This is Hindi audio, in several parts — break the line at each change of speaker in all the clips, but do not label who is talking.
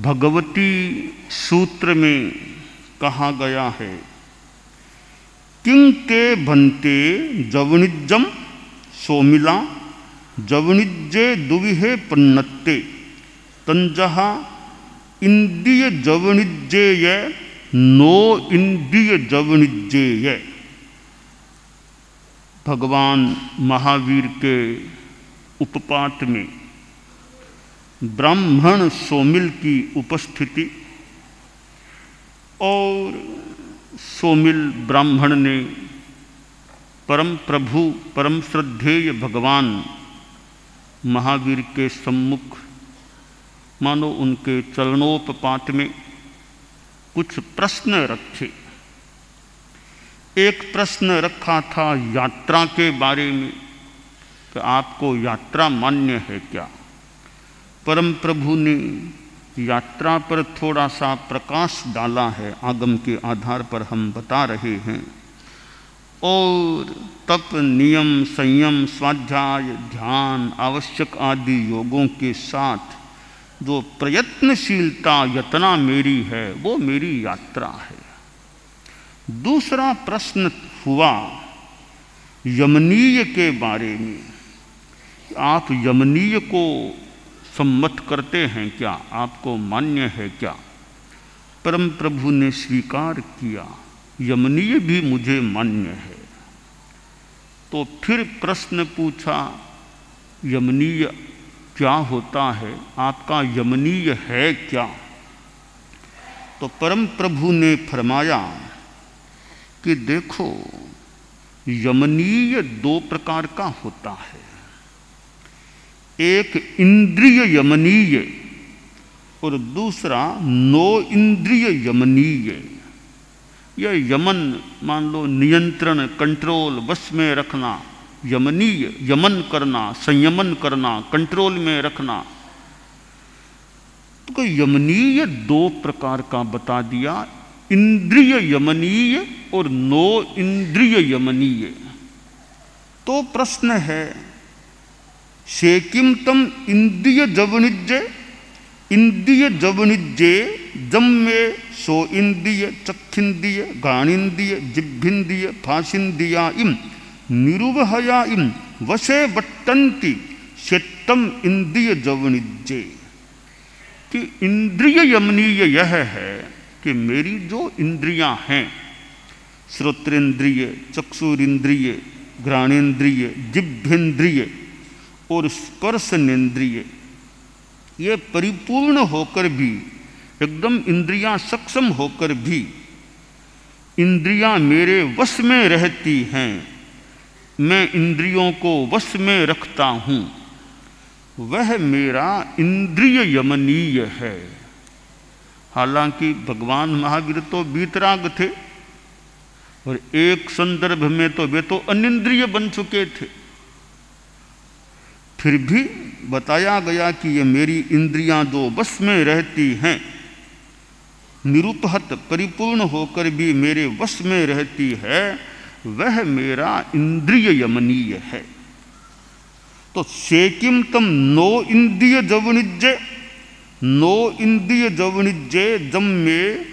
भगवती सूत्र में कहा गया है, किं ते भन्ते जवनिज्जम सोमिला जवनिज्जे दुविहे पन्नत्ते तंजहा इंद्रिय जवनिज्जेय नो इंद्रिय जवनिज्जेय। भगवान महावीर के उपपात में ब्राह्मण सोमिल की उपस्थिति और सोमिल ब्राह्मण ने परम प्रभु परम श्रद्धेय भगवान महावीर के सम्मुख मानो उनके चरणोपपात में कुछ प्रश्न रखे। एक प्रश्न रखा था यात्रा के बारे में कि आपको यात्रा मान्य है क्या। परम प्रभु ने यात्रा पर थोड़ा सा प्रकाश डाला है, आगम के आधार पर हम बता रहे हैं। और तप, नियम, संयम, स्वाध्याय, ध्यान आवश्यक आदि योगों के साथ जो प्रयत्नशीलता यतना मेरी है वो मेरी यात्रा है। दूसरा प्रश्न हुआ यमनीय के बारे में, आप यमनीय को सम्मत करते हैं क्या, आपको मान्य है क्या। परम प्रभु ने स्वीकार किया, यमनीय भी मुझे मान्य है। तो फिर प्रश्न पूछा, यमनीय क्या होता है, आपका यमनीय है क्या। तो परम प्रभु ने फरमाया कि देखो, यमनीय दो प्रकार का होता है। एक इंद्रिय यमनीय और दूसरा नो इंद्रिय यमनीय। यह यमन मान लो नियंत्रण, कंट्रोल, वश में रखना, यमनीय यमन करना, संयमन करना, कंट्रोल में रखना। तो यमनीय दो प्रकार का बता दिया, इंद्रिय यमनीय और नो इंद्रिय यमनीय। तो प्रश्न है, शेकिम तम इंद्रिय जवनिज्जे, इंद्रिय जवनिज्जे जम में सो इंद्रिय चक्षिंद्रिय घाणिंद्रिय जिभ्भिंद्रिय फासिंद्रिया इम निरुवहया इम वशे वट्टन्ति शेत्तम इंद्रिय जवनिज्जे। कि इंद्रिय यमनीय यह है कि मेरी जो इंद्रियां हैं, श्रोत्रेंद्रिय, चक्षुरेंद्रिय, घ्राणेन्द्रिय, जिभ्येन्द्रिय और स्पर्शनेन्द्रिय, ये परिपूर्ण होकर भी, एकदम इंद्रियां सक्षम होकर भी इंद्रियां मेरे वश में रहती हैं, मैं इंद्रियों को वश में रखता हूँ, वह मेरा इंद्रिय यमनीय है। हालांकि भगवान महावीर तो वीतराग थे और एक संदर्भ में तो वे तो अनिंद्रिय बन चुके थे, फिर भी बताया गया कि ये मेरी इंद्रियां जो वश में रहती हैं, निरुपहत परिपूर्ण होकर भी मेरे वश में रहती है, वह मेरा इंद्रिय यमनीय है। तो शेकिम तम नो इंद्रिय जवनिज्जे, नो इंद्रिय जवनिज्जे जम में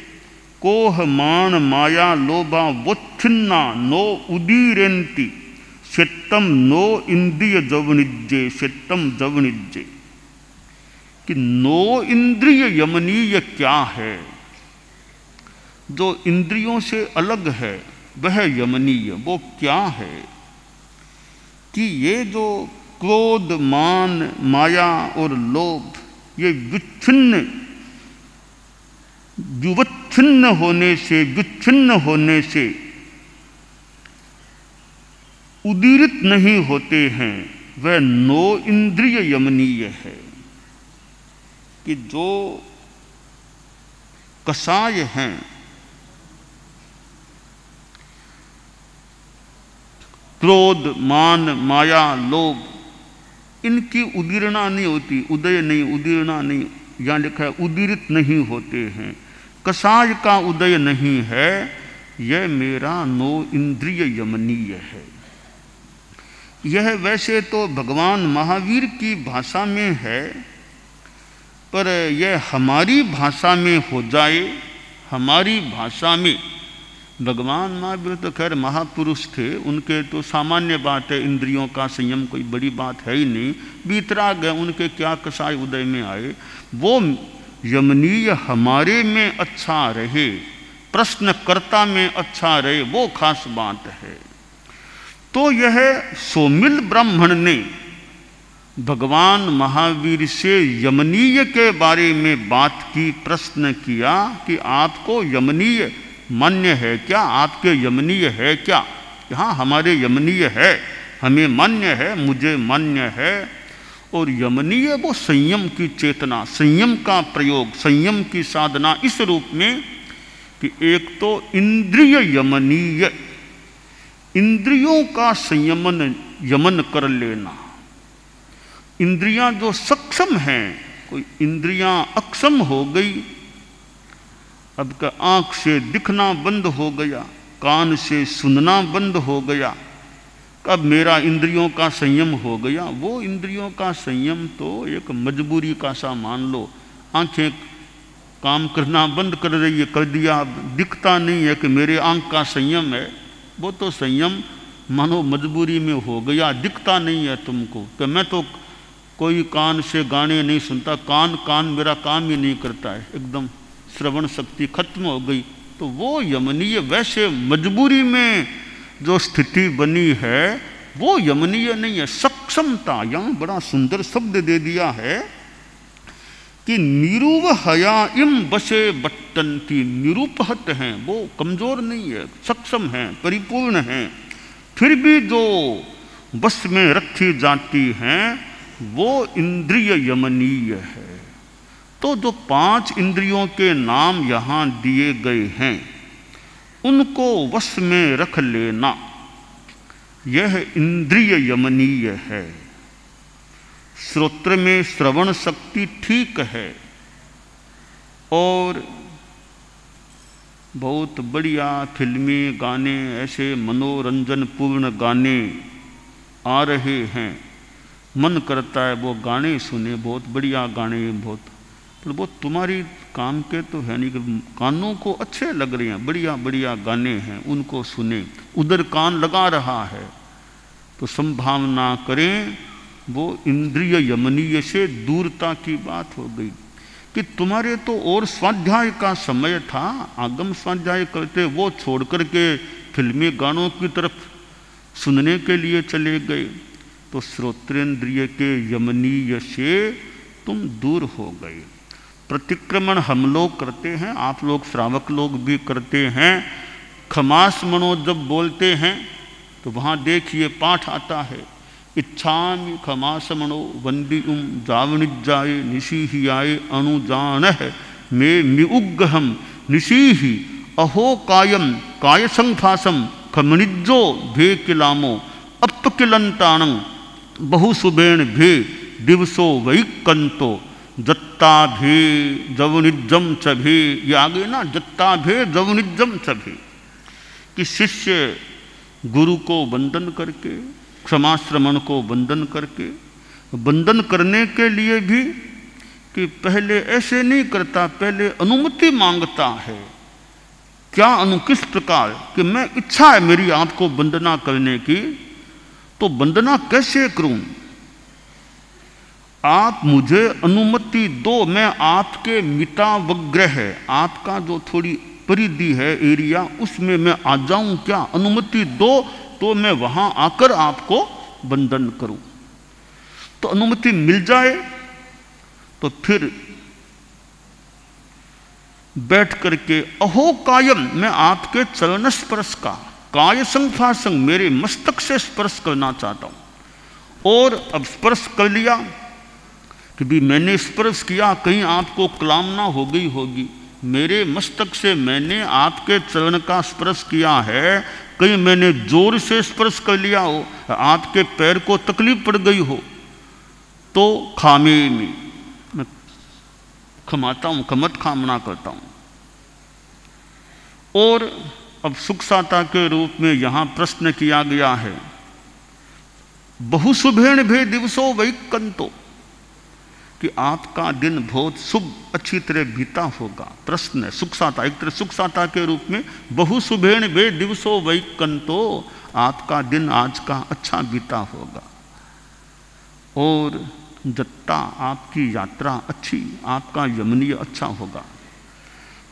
कोह मान माया लोभा वोच्छिन्ना नो उदीरेन्ति शेत्तम नो इंद्रिय जवनिज्जे शेत्तम जवनिज्जे। कि नो इंद्रिय यमनीय क्या है, जो इंद्रियों से अलग है वह यमनीय, वो क्या है। कि ये जो क्रोध, मान, माया और लोभ, ये विवच्छिन्न होने से उदीरित नहीं होते हैं, वह नो इंद्रिय यमनीय है। कि जो कषाय हैं, क्रोध, मान, माया, लोभ, इनकी उदीरणा नहीं होती, उदय नहीं, उदीरणा नहीं, यहाँ लिखा है उदीरित नहीं होते हैं, कषाय का उदय नहीं है, यह मेरा नो इंद्रिय यमनीय है। यह वैसे तो भगवान महावीर की भाषा में है, पर यह हमारी भाषा में हो जाए, हमारी भाषा में। भगवान महावीर तो खैर महापुरुष थे, उनके तो सामान्य बात है, इंद्रियों का संयम कोई बड़ी बात है ही नहीं, बीतराग है, उनके क्या कसाय उदय में आए। वो यमनीय हमारे में अच्छा रहे, प्रश्नकर्ता में अच्छा रहे, वो खास बात है। तो यह सोमिल ब्राह्मण ने भगवान महावीर से यमनीय के बारे में बात की, प्रश्न किया कि आपको यमनीय मान्य है क्या, आपके यमनीय है क्या। हाँ, हमारे यमनीय है, हमें मान्य है, मुझे मान्य है। और यमनीय वो संयम की चेतना, संयम का प्रयोग, संयम की साधना इस रूप में कि एक तो इंद्रिय यमनीय, इंद्रियों का संयमन यमन कर लेना। इंद्रियां जो सक्षम हैं, कोई इंद्रियां अक्षम हो गई, अब का आँख से दिखना बंद हो गया, कान से सुनना बंद हो गया, अब मेरा इंद्रियों का संयम हो गया। वो इंद्रियों का संयम तो एक मजबूरी का सा मान लो, आंखें काम करना बंद कर रही है, कर दिया, अब दिखता नहीं है कि मेरे आँख का संयम है। वो तो संयम मानो मजबूरी में हो गया, दिखता नहीं है तुमको कि मैं तो कोई कान से गाने नहीं सुनता, कान मेरा काम ही नहीं करता है, एकदम श्रवण शक्ति खत्म हो गई। तो वो यमनीय, वैसे मजबूरी में जो स्थिति बनी है वो यमनीय नहीं है। सक्षमता, यहाँ बड़ा सुंदर शब्द दे दिया है कि निरूव हया इम बसे बट्टंती, निरूपहत हैं, वो कमजोर नहीं है, सक्षम हैं, परिपूर्ण हैं, फिर भी जो बस में रखी जाती हैं वो इंद्रिय यमनीय है। तो जो 5 इंद्रियों के नाम यहाँ दिए गए हैं उनको वश में रख लेना, यह इंद्रिय यमनीय है। श्रोत्र में श्रवण शक्ति ठीक है और बहुत बढ़िया फिल्मी गाने, ऐसे मनोरंजन पूर्ण गाने आ रहे हैं, मन करता है वो गाने सुने, बहुत बढ़िया गाने, बहुत, पर वो तुम्हारी काम के तो है नहीं कि कानों को अच्छे लग रहे हैं, बढ़िया बढ़िया गाने हैं, उनको सुने, उधर कान लगा रहा है, तो संभावना करें वो इंद्रिय यमनीय से दूरता की बात हो गई। कि तुम्हारे तो और स्वाध्याय का समय था, आगम स्वाध्याय करते, वो छोड़ करके फिल्मी गानों की तरफ सुनने के लिए चले गए, तो श्रोत्रेंद्रिय के यमनीय से तुम दूर हो गए। प्रतिक्रमण हम लोग करते हैं, आप लोग श्रावक लोग भी करते हैं। खमास मनो जब बोलते हैं तो वहाँ देखिए पाठ आता है, इच्छामि खमास मनो वंदियुम जावनिजाए निशीहियाए अनुजान मे मिउग्गहम निशीहि अहो कायम काय संफासम खमनिजो भे किलामो अपकिलंताणं बहुसुबेण भे दिवसो वैकंतो जत्ता भे जवनिजम चभे, ये आगे ना, जत्ता भे जवनिजम चभे, कि शिष्य गुरु को वंदन करके, क्षमाश्रमण को वंदन करके, वंदन करने के लिए भी कि पहले ऐसे नहीं करता, पहले अनुमति मांगता है। क्या किस प्रकार कि मैं, इच्छा है मेरी आपको वंदना करने की, तो वंदना कैसे करूं, आप मुझे अनुमति दो, मैं आपके मितावग्रह, आपका जो थोड़ी परिधि है एरिया, उसमें मैं आ जाऊं क्या, अनुमति दो तो मैं वहां आकर आपको वंदन करूं। तो अनुमति मिल जाए तो फिर बैठ करके अहो कायम, मैं आपके चरण स्पर्श का, काय संफासंग, मेरे मस्तक से स्पर्श करना चाहता हूं। और अब स्पर्श कर लिया कि भी मैंने स्पर्श किया, कहीं आपको कामना हो गई होगी, मेरे मस्तक से मैंने आपके चरण का स्पर्श किया है, कहीं मैंने जोर से स्पर्श कर लिया हो, आपके पैर को तकलीफ पड़ गई हो, तो खामे में मैं क्षमाता हूँ, क्षमत कामना करता हूँ। और अब सुखसाता के रूप में यहाँ प्रश्न किया गया है, बहुसुभेण भे दिवसो वैकंतो, कि आपका दिन बहुत शुभ अच्छी तरह बीता होगा। प्रश्न है सुख साता, एक तरह सुख साता के रूप में बहु शुभेण वे दिवसो वैकंतो, आपका दिन आज का अच्छा बीता होगा। और जत्ता आपकी यात्रा अच्छी, आपका यमनीय अच्छा होगा।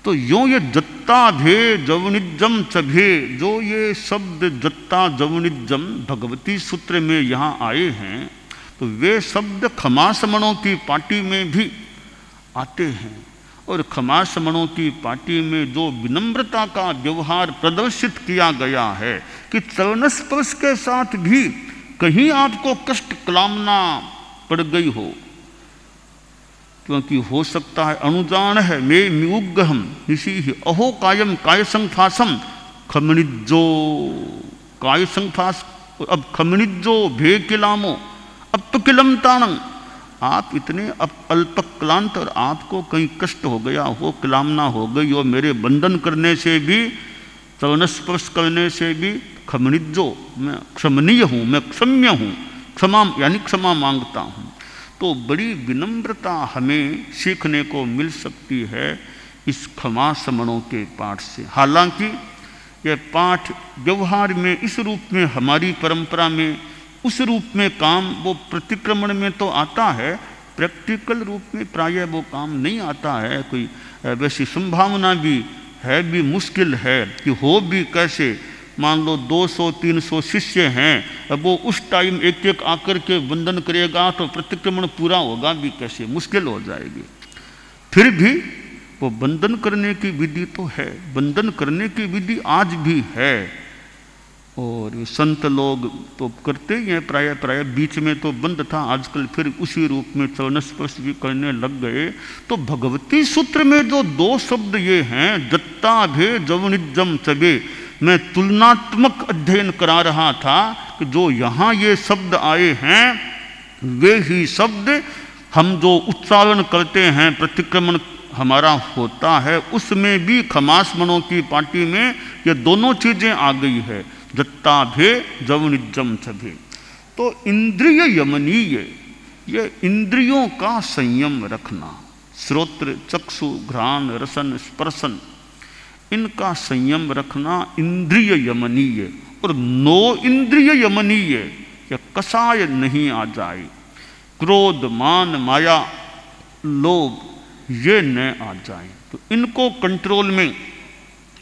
तो यो ये जत्ता भे जवनिजम चभे, जो ये शब्द जत्ता जवनिजम भगवती सूत्र में यहाँ आए हैं, तो वे शब्द खमासमणों की पार्टी में भी आते हैं। और खमासमणों की पार्टी में जो विनम्रता का व्यवहार प्रदर्शित किया गया है कि चरण स्पर्श के साथ भी कहीं आपको कष्ट कामना पड़ गई हो, क्योंकि हो सकता है अनुजान है मे म्युगहम निशी अहो कायम काय संफासम खमनिजो काय संफास, अब खमनिजो भे किलामो अब तो किलम ताणंग, आप इतने अल्पक्लांत और आपको कहीं कष्ट हो गया हो, किलामना हो गई हो, मेरे बंधन करने से भी चरण स्पर्श करने से भी खमनिजो, मैं क्षमनीय हूँ, मैं क्षम्य हूँ, क्षमा यानी क्षमा मांगता हूँ। तो बड़ी विनम्रता हमें सीखने को मिल सकती है इस क्षमा समणों के पाठ से। हालांकि यह पाठ व्यवहार में इस रूप में हमारी परंपरा में उस रूप में काम वो प्रतिक्रमण में तो आता है, प्रैक्टिकल रूप में प्रायः वो काम नहीं आता है। कोई वैसी संभावना भी है, भी मुश्किल है कि हो भी कैसे। मान लो 200-300 शिष्य हैं, अब वो उस टाइम एक एक आकर के वंदन करेगा तो प्रतिक्रमण पूरा होगा भी कैसे, मुश्किल हो जाएगी। फिर भी वो वंदन करने की विधि तो है, वंदन करने की विधि आज भी है। और संत लोग तो करते ही हैं प्राय बीच में तो बंद था, आजकल फिर उसी रूप में चरण स्पर्श भी करने लग गए। तो भगवती सूत्र में जो दो शब्द ये हैं जत्ता भे जवनिजम चबे, मैं तुलनात्मक अध्ययन करा रहा था कि जो यहाँ ये शब्द आए हैं वे ही शब्द हम जो उच्चारण करते हैं प्रतिक्रमण हमारा होता है, उसमें भी खमासमणों की पार्टी में ये दोनों चीज़ें आ गई है, जत्ता भे जवनिजम छभे। तो इंद्रिय यमनीय, ये इंद्रियों का संयम रखना, श्रोत्र चक्षु घ्राण रसन स्पर्शन, इनका संयम रखना इंद्रिय यमनीय। और नो इंद्रिय यमनीय, या कसाय नहीं आ जाए, क्रोध मान माया लोभ ये न आ जाए, तो इनको कंट्रोल में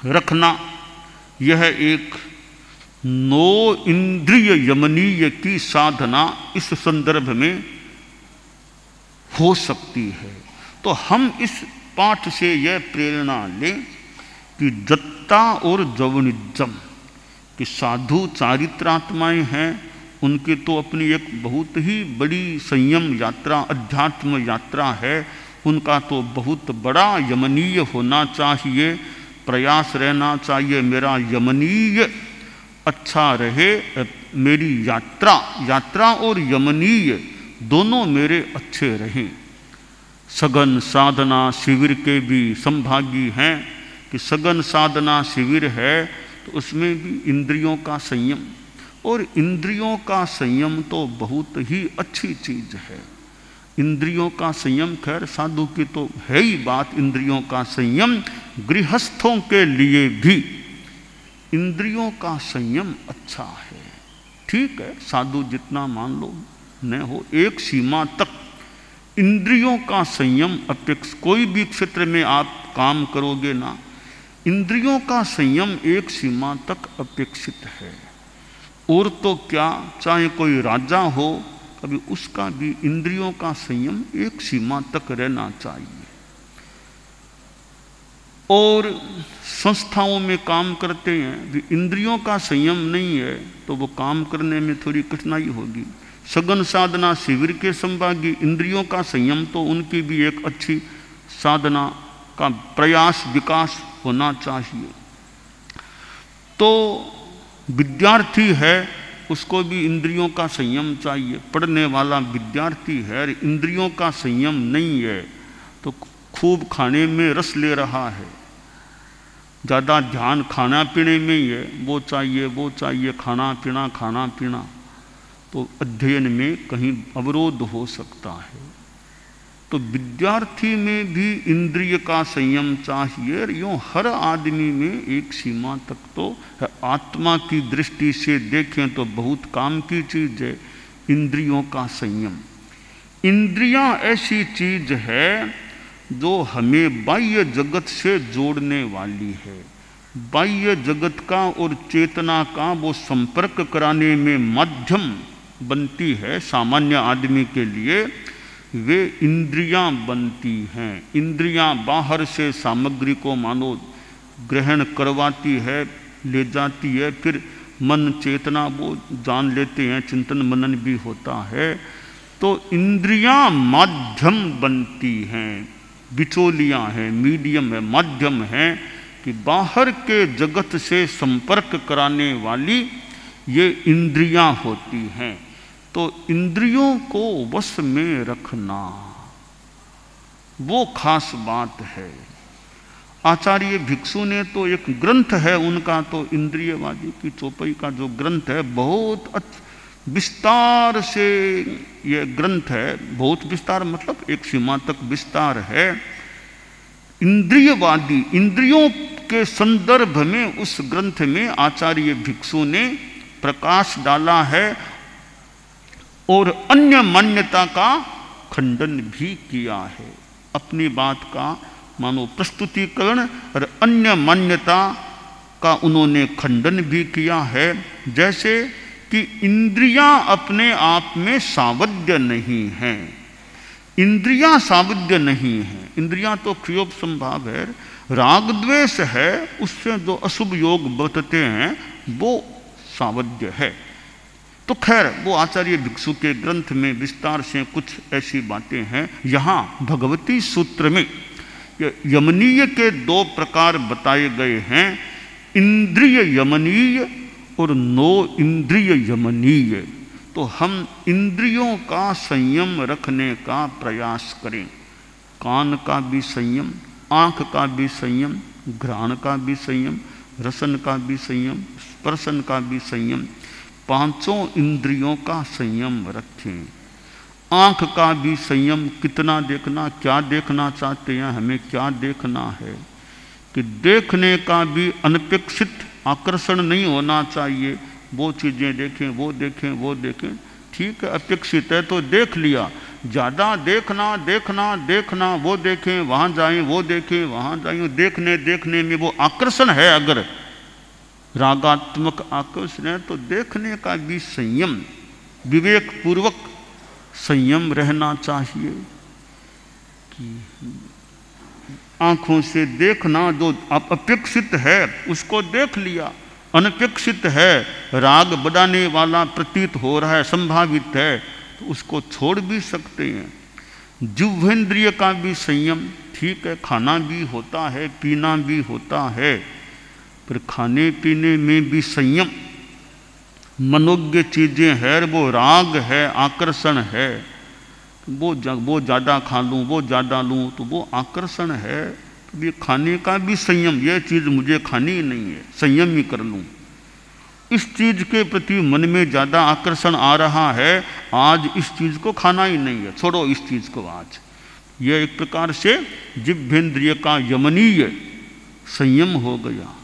रखना यह एक नो इंद्रिय यमनीय की साधना इस संदर्भ में हो सकती है। तो हम इस पाठ से यह प्रेरणा लें कि जत्ता और जवनिजम कि साधु चारित्रात्माएं हैं, उनकी तो अपनी एक बहुत ही बड़ी संयम यात्रा अध्यात्म यात्रा है, उनका तो बहुत बड़ा यमनीय होना चाहिए, प्रयास रहना चाहिए मेरा यमनीय अच्छा रहे, मेरी यात्रा और यमनीय दोनों मेरे अच्छे रहें। सघन साधना शिविर के भी संभागी हैं कि सघन साधना शिविर है तो उसमें भी इंद्रियों का संयम, और इंद्रियों का संयम तो बहुत ही अच्छी चीज़ है। इंद्रियों का संयम खैर साधु की तो है ही बात, इंद्रियों का संयम गृहस्थों के लिए भी इंद्रियों का संयम अच्छा है। ठीक है, साधु जितना मान लो न हो, एक सीमा तक इंद्रियों का संयम अपेक्ष, कोई भी क्षेत्र में आप काम करोगे ना, इंद्रियों का संयम एक सीमा तक अपेक्षित है। और तो क्या, चाहे कोई राजा हो, कभी उसका भी इंद्रियों का संयम एक सीमा तक रहना चाहिए। और संस्थाओं में काम करते हैं भी इंद्रियों का संयम नहीं है तो वो काम करने में थोड़ी कठिनाई होगी। सघन साधना शिविर के संभागी इंद्रियों का संयम तो उनकी भी एक अच्छी साधना का प्रयास विकास होना चाहिए। तो विद्यार्थी है उसको भी इंद्रियों का संयम चाहिए, पढ़ने वाला विद्यार्थी है इंद्रियों का संयम नहीं है तो खूब खाने में रस ले रहा है, ज़्यादा ध्यान खाना पीने में ही है, वो चाहिए खाना पीना, तो अध्ययन में कहीं अवरोध हो सकता है। तो विद्यार्थी में भी इंद्रिय का संयम चाहिए। यूँ हर आदमी में एक सीमा तक तो है। आत्मा की दृष्टि से देखें तो बहुत काम की चीज़ है इंद्रियों का संयम। इंद्रियां ऐसी चीज है जो हमें बाह्य जगत से जोड़ने वाली है। बाह्य जगत का और चेतना का वो संपर्क कराने में माध्यम बनती है। सामान्य आदमी के लिए वे इंद्रियां बनती हैं। इंद्रियां बाहर से सामग्री को मानो ग्रहण करवाती है, ले जाती है, फिर मन चेतना वो जान लेते हैं, चिंतन मनन भी होता है। तो इंद्रियां माध्यम बनती हैं, बिचौलियां हैं, मीडियम है, माध्यम है कि बाहर के जगत से संपर्क कराने वाली ये इंद्रियां होती हैं। तो इंद्रियों को वश में रखना वो खास बात है। आचार्य भिक्षु ने तो एक ग्रंथ है उनका, तो इंद्रियवादी की चौपाई का जो ग्रंथ है बहुत विस्तार से ये ग्रंथ है। बहुत विस्तार मतलब एक सीमा तक विस्तार है। इंद्रियवादी इंद्रियों के संदर्भ में उस ग्रंथ में आचार्य भिक्षु ने प्रकाश डाला है और अन्य मान्यता का खंडन भी किया है। अपनी बात का मानो प्रस्तुतिकरण और अन्य मान्यता का उन्होंने खंडन भी किया है। जैसे कि इंद्रियां अपने आप में सावध्य नहीं हैं। इंद्रियां सावध्य नहीं हैं। इंद्रियां तो क्रियोप संभाव है। राग द्वेष है, उससे जो अशुभ योग बरतते हैं वो सावध्य है। तो खैर वो आचार्य भिक्षु के ग्रंथ में विस्तार से कुछ ऐसी बातें हैं। यहाँ भगवती सूत्र में यमनीय के दो प्रकार बताए गए हैं, इंद्रिय यमनीय और नो इंद्रिय यमनीय। तो हम इंद्रियों का संयम रखने का प्रयास करें। कान का भी संयम, आँख का भी संयम, घ्राण का भी संयम, रसन का भी संयम, स्पर्शन का भी संयम, पांचों इंद्रियों का संयम रखें। आँख का भी संयम, कितना देखना, क्या देखना चाहते हैं, हमें क्या देखना है, कि देखने का भी अनपेक्षित आकर्षण नहीं होना चाहिए। वो चीज़ें देखें, वो देखें, वो देखें, ठीक है, अपेक्षित है तो देख लिया। ज़्यादा देखना देखना देखना, वो देखें, वहाँ जाएं, वो देखें, वहाँ जाएं, देखने देखने में वो आकर्षण है, अगर रागात्मक आकर्षण है तो देखने का भी संयम, विवेक पूर्वक संयम रहना चाहिए। कि आँखों से देखना जो अपेक्षित है उसको देख लिया, अनपेक्षित है, राग बढ़ाने वाला प्रतीत हो रहा है, संभावित है, तो उसको छोड़ भी सकते हैं। जिह्वेंद्रिय का भी संयम, ठीक है, खाना भी होता है, पीना भी होता है, पर खाने पीने में भी संयम। मनोज्ञ चीज़ें हैं, वो राग है, आकर्षण है, वो ज़्यादा खा लूँ, वो ज़्यादा लूँ, तो वो आकर्षण है। तो ये खाने का भी संयम, ये चीज़ मुझे खानी ही नहीं है, संयम ही कर लूँ। इस चीज़ के प्रति मन में ज़्यादा आकर्षण आ रहा है, आज इस चीज़ को खाना ही नहीं है, छोड़ो इस चीज़ को आज। यह एक प्रकार से जिह्वेंद्रिय का यमनीय संयम हो गया।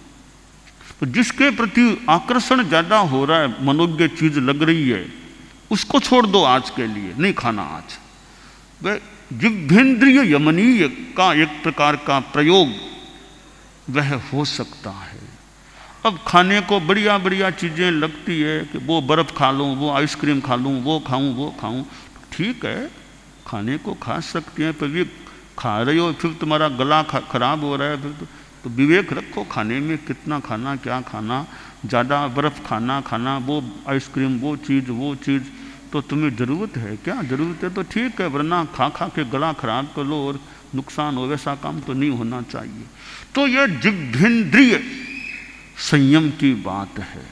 तो जिसके प्रति आकर्षण ज़्यादा हो रहा है, मनोज्ञ चीज़ लग रही है, उसको छोड़ दो आज के लिए, नहीं खाना आज। वह जिह्वेंद्रिय यमनीय का एक प्रकार का प्रयोग वह हो सकता है। अब खाने को बढ़िया बढ़िया चीज़ें लगती है कि वो बर्फ़ खा लूँ, वो आइसक्रीम खा लूँ, वो खाऊँ, वो खाऊँ, ठीक है, खाने को खा सकते हैं, पर ये खा रहे हो फिर तुम्हारा गला खराब हो रहा है, फिर तो विवेक रखो, खाने में कितना खाना, क्या खाना, ज़्यादा बर्फ़ खाना, वो आइसक्रीम, वो चीज़ तो तुम्हें ज़रूरत है क्या? ज़रूरत है तो ठीक है, वरना खा के गला खराब कर लो और नुकसान हो, वैसा काम तो नहीं होना चाहिए। तो यह जिह्वेंद्रिय संयम की बात है।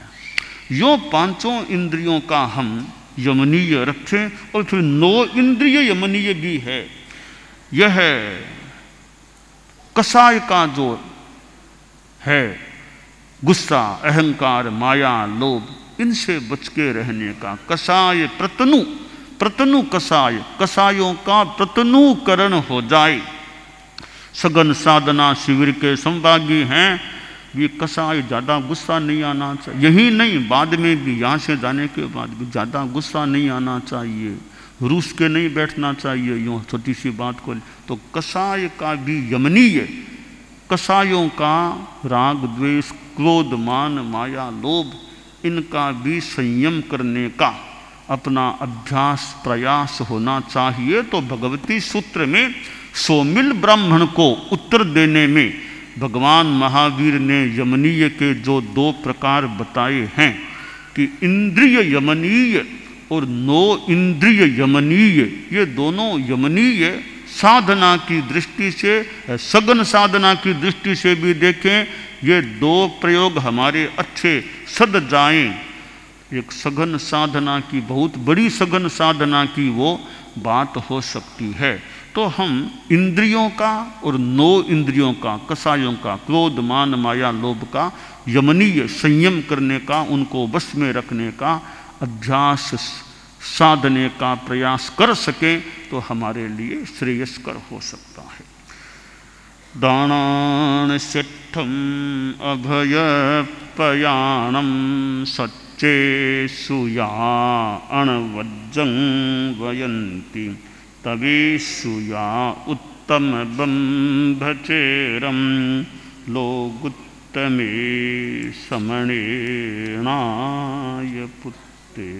यो पांचों इंद्रियों का हम यमनीय रखें। और फिर नो इंद्रिय यमनीय भी है। यह कसाय का जो है, गुस्सा, अहंकार, माया, लोभ, इनसे बच के रहने का, कसाय प्रतनु प्रतनु कसाय, कसायों का प्रतनुकरण हो जाए। सघन साधना शिविर के संभागी हैं, ये कसाय ज़्यादा गुस्सा नहीं आना चाहिए। यही नहीं, बाद में भी, यहाँ से जाने के बाद भी ज़्यादा गुस्सा नहीं आना चाहिए, रूस के नहीं बैठना चाहिए यूँ छोटी सी बात को। तो कसाय का भी यमनीय, कसायों का राग द्वेष क्रोध मान माया लोभ, इनका भी संयम करने का अपना अभ्यास प्रयास होना चाहिए। तो भगवती सूत्र में सोमिल ब्राह्मण को उत्तर देने में भगवान महावीर ने यमनीय के जो 2 प्रकार बताए हैं कि इंद्रिय यमनीय और नो इंद्रिय यमनीय, ये दोनों यमनीय साधना की दृष्टि से, सघन साधना की दृष्टि से भी देखें, ये 2 प्रयोग हमारे अच्छे सद जाएं। एक सघन साधना की, बहुत बड़ी सघन साधना की वो बात हो सकती है। तो हम इंद्रियों का और नो इंद्रियों का, कसायों का, क्रोध मान माया लोभ का यमनीय संयम करने का, उनको वश में रखने का अभ्यास साधने का प्रयास कर सकें तो हमारे लिए श्रेयस्कर हो सकता है। दानान सिद्धम अभय पयाणम सच्चे सुया अणवज्जं वयंती तवेशुया उत्तम बंभचेरम लोगुत्तमे समणेणाय पुत्ते।